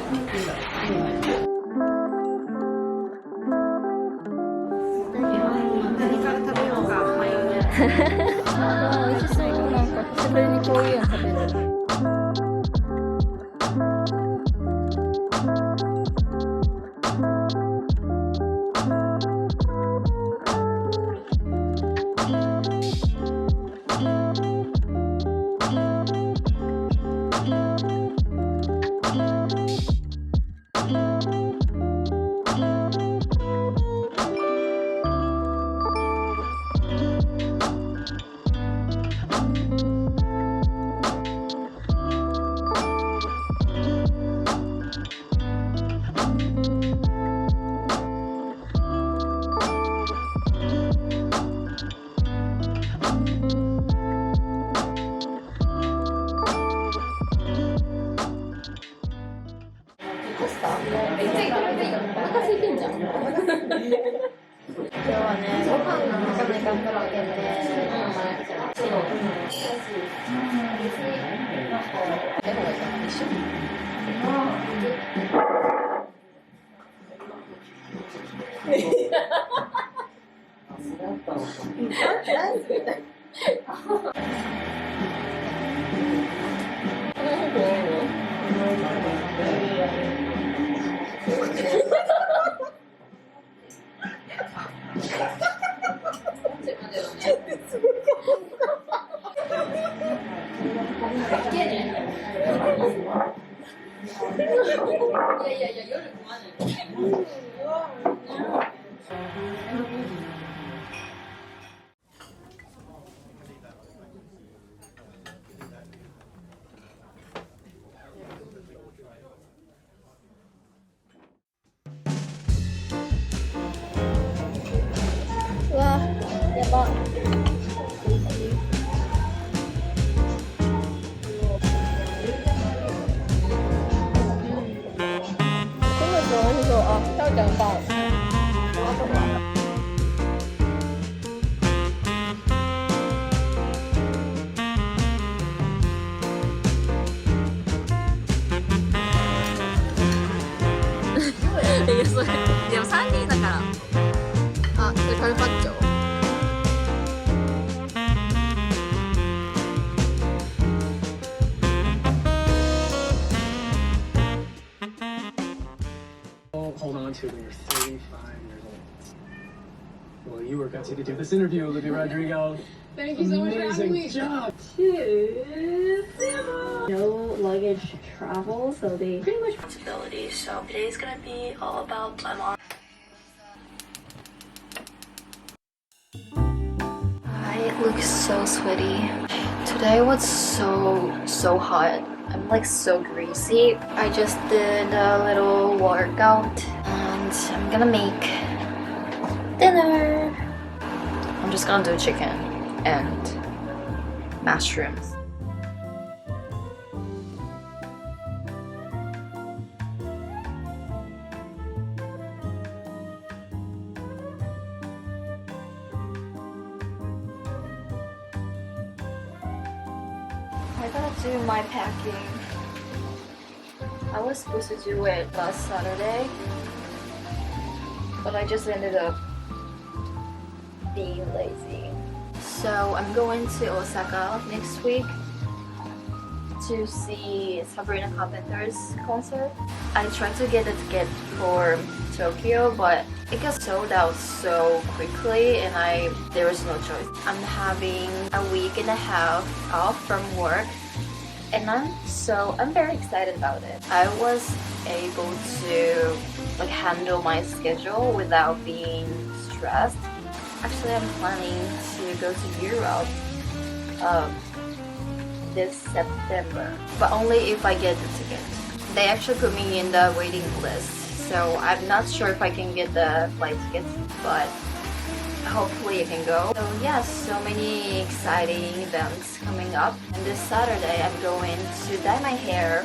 何から食べようか迷うね。あー、美味しそう。なんか久しぶりにこういうの食べる。今日はね、ご飯のお金頑張らけうわ、やば。啊，要讲到。いや、それでも3人だから。あ、それカルパッチョ。Hold on to when you're 35 years old. Well, you were got to do this interview, Olivia Rodrigo. Thank you so much for having me. Amazing job. No luggage to travel, so they pretty much flexibility. So today's gonna be all about Lemon. I look so sweaty. Today was so hot. I'm like so greasy. I just did a little workout and I'm gonna make dinner. I'm just gonna do chicken and mushrooms. I gotta do my packing. I was supposed to do it last Saturday, but I just ended up being lazy. So I'm going to Osaka next week to see Sabrina Carpenter's concert. I tried to get a ticket for Tokyo, but it got sold out so quickly and there was no choice. I'm having a week and a half off from work and I'm very excited about it. I was able to like handle my schedule without being stressed. Actually, I'm planning to go to Europe this September, but only if I get the ticket. They actually put me in the waiting list, so I'm not sure if I can get the flight tickets, but hopefully I can go. So yeah, so many exciting events coming up. And this Saturday I'm going to dye my hair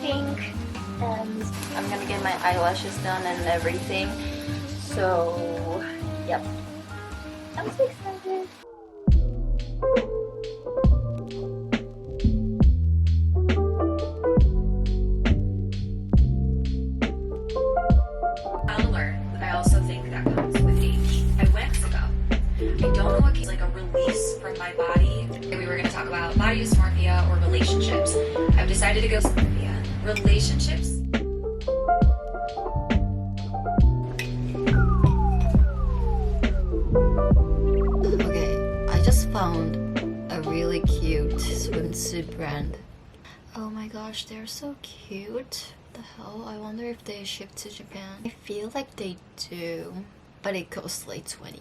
pink and I'm gonna get my eyelashes done and everything. So yep, I'm so excited. how to use Smartphia or relationships, I've decided to go Smartphia. Relationships? Okay, I just found a really cute swimsuit brand. Oh my gosh, they're so cute. What the hell? I wonder if they ship to Japan. I feel like they do, but it costs like 20.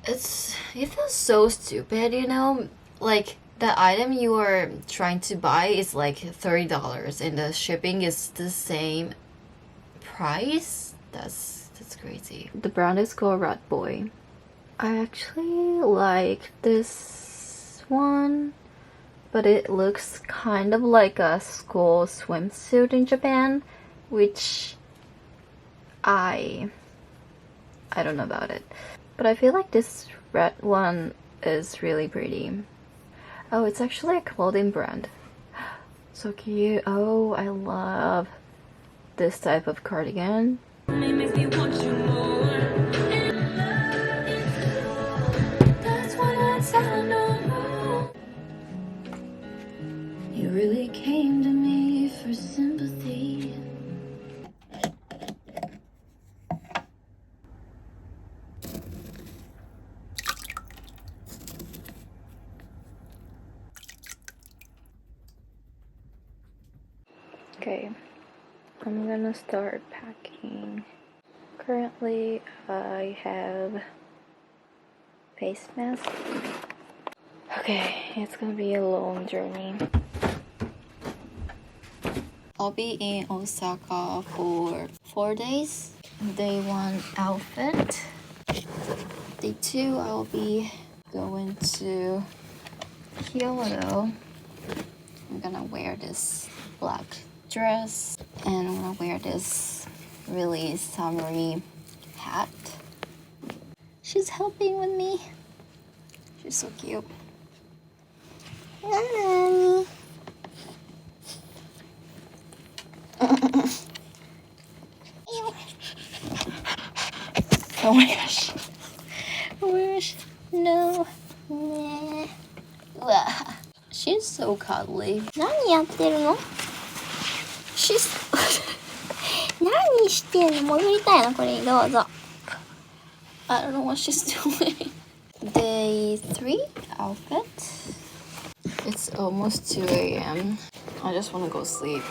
It feels so stupid, you know? Like the item you are trying to buy is like $30 and the shipping is the same price. That's crazy. The brand is called Rat Boy. I actually like this one, but it looks kind of like a school swimsuit in Japan, which I don't know about it. But I feel like this red one is really pretty. Oh, it's actually a clothing brand. So cute. Oh, I love this type of cardigan. You really came to me for sympathy. Okay, I'm gonna start packing. Currently, I have face mask. Okay, it's gonna be a long journey. I'll be in Osaka for 4 days. Day 1 outfit. Day 2 I'll be going to Kyoto. I'm gonna wear this black dress and I'm gonna wear this really summery hat. She's helping with me. She's so cute. Mommy. Oh my gosh. Oh my gosh. No. Nah. Wow. She's so cuddly. 何やってるの? She's 何してんの? 戻りたいのこれにどうぞ. I don't know what she's doing. Day 3 outfit. It's almost 2 a.m. I just want to go sleep.